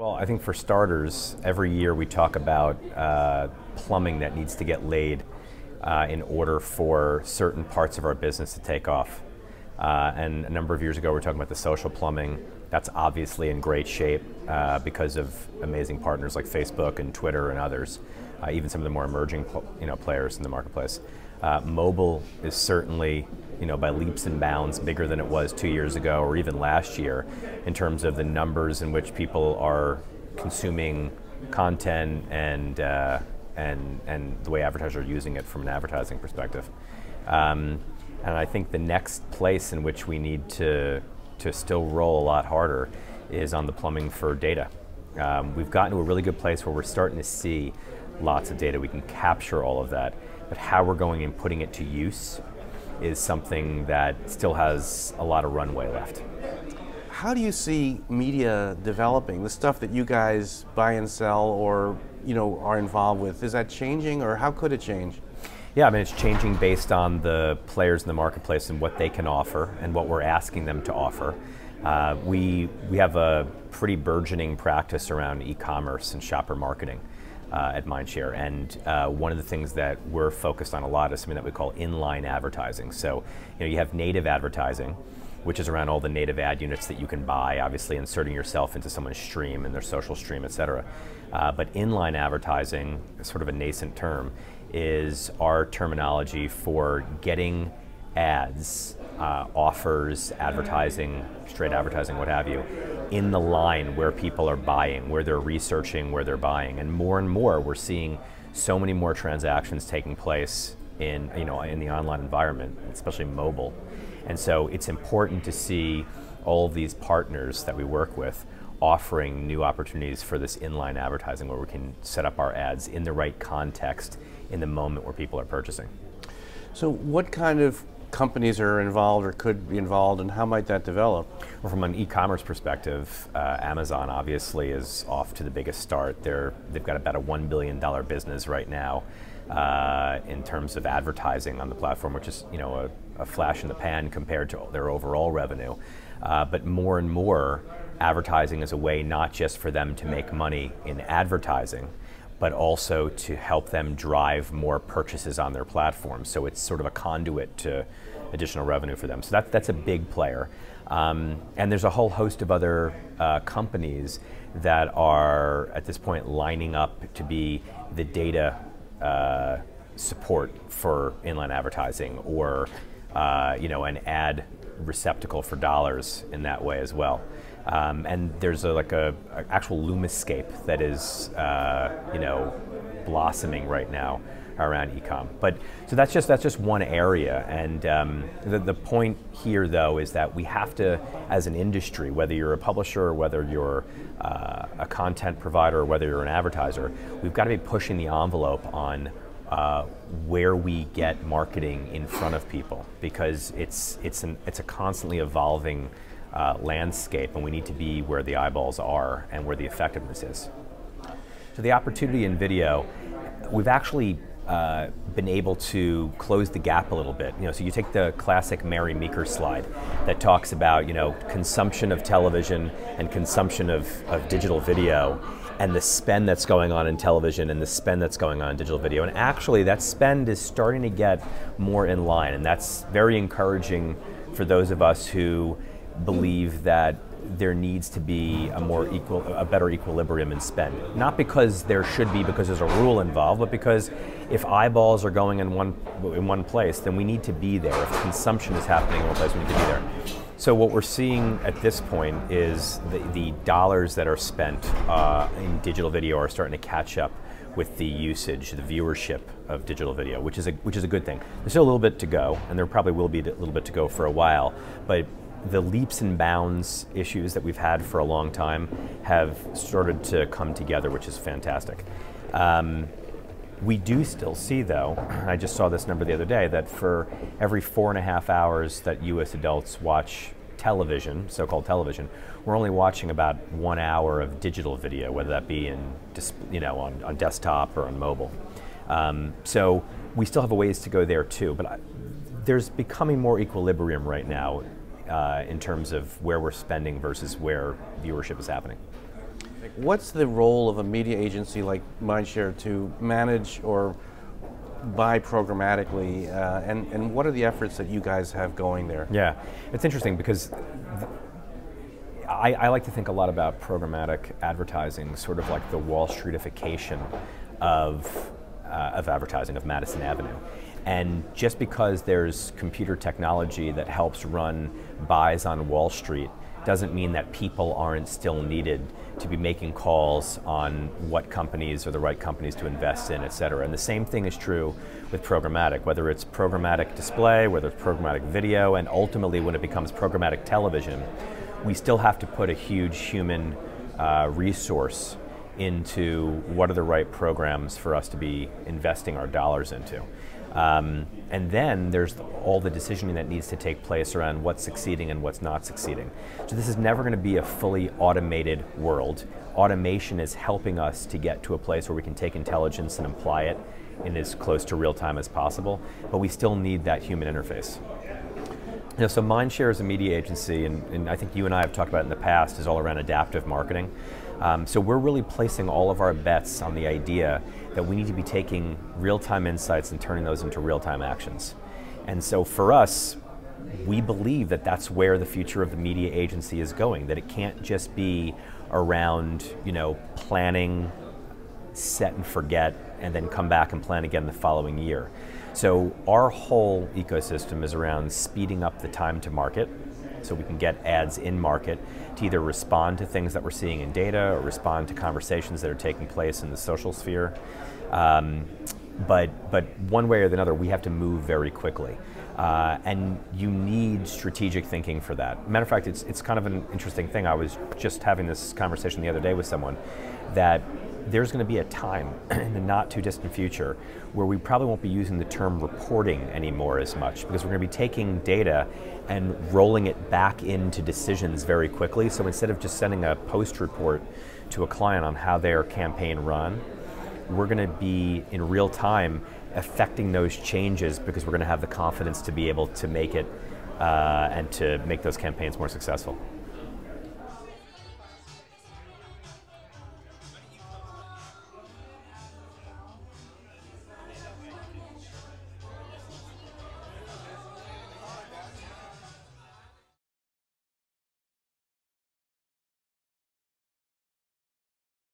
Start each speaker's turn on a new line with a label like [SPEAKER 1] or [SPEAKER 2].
[SPEAKER 1] Well, I think for starters, every year we talk about plumbing that needs to get laid in order for certain parts of our business to take off. And a number of years ago, we were talking about the social plumbing. That's obviously in great shape because of amazing partners like Facebook and Twitter and others, even some of the more emerging players in the marketplace. Mobile is certainly, by leaps and bounds bigger than it was 2 years ago or even last year in terms of the numbers in which people are consuming content and the way advertisers are using it from an advertising perspective. And I think the next place in which we need to still roll a lot harder is on the plumbing for data. We've gotten to a really good place where we're starting to see lots of data. We can capture all of that, but how we're going and putting it to use is something that still has a lot of runway left.
[SPEAKER 2] How do you see media developing? The stuff that you guys buy and sell or are involved with, is that changing, or how could it change?
[SPEAKER 1] Yeah, I mean, it's changing based on the players in the marketplace and what they can offer and what we're asking them to offer. We have a pretty burgeoning practice around e-commerce and shopper marketing at Mindshare, and one of the things that we're focused on a lot is something that we call inline advertising. So, you have native advertising, which is around all the native ad units that you can buy, obviously inserting yourself into someone's stream and their social stream, et cetera. But inline advertising, sort of a nascent term, is our terminology for getting ads, offers, advertising, straight advertising, what have you, in the line where people are buying, where they're researching, where they're buying. And more, we're seeing so many more transactions taking place in the online environment, especially mobile. And so it's important to see all of these partners that we work with offering new opportunities for this inline advertising where we can set up our ads in the right context in the moment where people are purchasing.
[SPEAKER 2] So what kind of companies are involved or could be involved, and how might that develop?
[SPEAKER 1] Well, from an e-commerce perspective, Amazon obviously is off to the biggest start. They've got about a $1 billion business right now in terms of advertising on the platform, which is a flash in the pan compared to their overall revenue. But more and more, advertising is a way not just for them to make money in advertising, but also to help them drive more purchases on their platform. So it's sort of a conduit to additional revenue for them. So that's a big player. And there's a whole host of other companies that are at this point lining up to be the data support for inline advertising, or an ad receptacle for dollars in that way as well. And there's a actual Lumiscape that is blossoming right now around e-com. But so that's just one area, and the point here though is that we have to, as an industry, whether you're a publisher or whether you're a content provider or whether you're an advertiser, we've got to be pushing the envelope on where we get marketing in front of people, because it's a constantly evolving landscape, and we need to be where the eyeballs are and where the effectiveness is. So the opportunity in video, we've actually been able to close the gap a little bit. So you take the classic Mary Meeker slide that talks about consumption of television and consumption of digital video, and the spend that's going on in television and the spend that's going on in digital video. And actually that spend is starting to get more in line, and that's very encouraging for those of us who believe that there needs to be a better equilibrium in spend. Not because there should be, because there's a rule involved, but because if eyeballs are going in one place, then we need to be there. If consumption is happening in one place, we need to be there. So what we're seeing at this point is the dollars that are spent in digital video are starting to catch up with the usage, the viewership of digital video, which is a good thing. There's still a little bit to go, and there probably will be a little bit to go for a while, but the leaps and bounds issues that we've had for a long time have started to come together, which is fantastic. We do still see, though, I just saw this number the other day, that for every 4.5 hours that US adults watch television, so-called television, we're only watching about 1 hour of digital video, whether that be on desktop or on mobile. So we still have a ways to go there too, but there's becoming more equilibrium right now in terms of where we're spending versus where viewership is happening.
[SPEAKER 2] What's the role of a media agency like Mindshare to manage or buy programmatically, and what are the efforts that you guys have going there?
[SPEAKER 1] Yeah, it's interesting because I like to think a lot about programmatic advertising, sort of like the Wall Streetification of advertising, of Madison Avenue. And just because there's computer technology that helps run buys on Wall Street doesn't mean that people aren't still needed to be making calls on what companies are the right companies to invest in, et cetera. And the same thing is true with programmatic, whether it's programmatic display, whether it's programmatic video, and ultimately when it becomes programmatic television, we still have to put a huge human resource into what are the right programs for us to be investing our dollars into. And then there's all the decisioning that needs to take place around what's succeeding and what's not succeeding. So this is never going to be a fully automated world. Automation is helping us to get to a place where we can take intelligence and apply it in as close to real time as possible, but we still need that human interface. You know, so Mindshare is a media agency, and I think you and I have talked about it in the past, is all around adaptive marketing. So we're really placing all of our bets on the idea that we need to be taking real-time insights and turning those into real-time actions. And so for us, we believe that that's where the future of the media agency is going, that it can't just be around, you know, planning, set and forget, and then come back and plan again the following year. So our whole ecosystem is around speeding up the time to market, so we can get ads in market to either respond to things that we're seeing in data or respond to conversations that are taking place in the social sphere. But one way or another, we have to move very quickly. And you need strategic thinking for that. Matter of fact, it's kind of an interesting thing. I was just having this conversation the other day with someone that there's going to be a time in the not too distant future where we probably won't be using the term reporting anymore as much, because we're going to be taking data and rolling it back into decisions very quickly. So instead of just sending a post report to a client on how their campaign run, we're going to be in real time affecting those changes, because we're going to have the confidence to be able to make it and to make those campaigns more successful.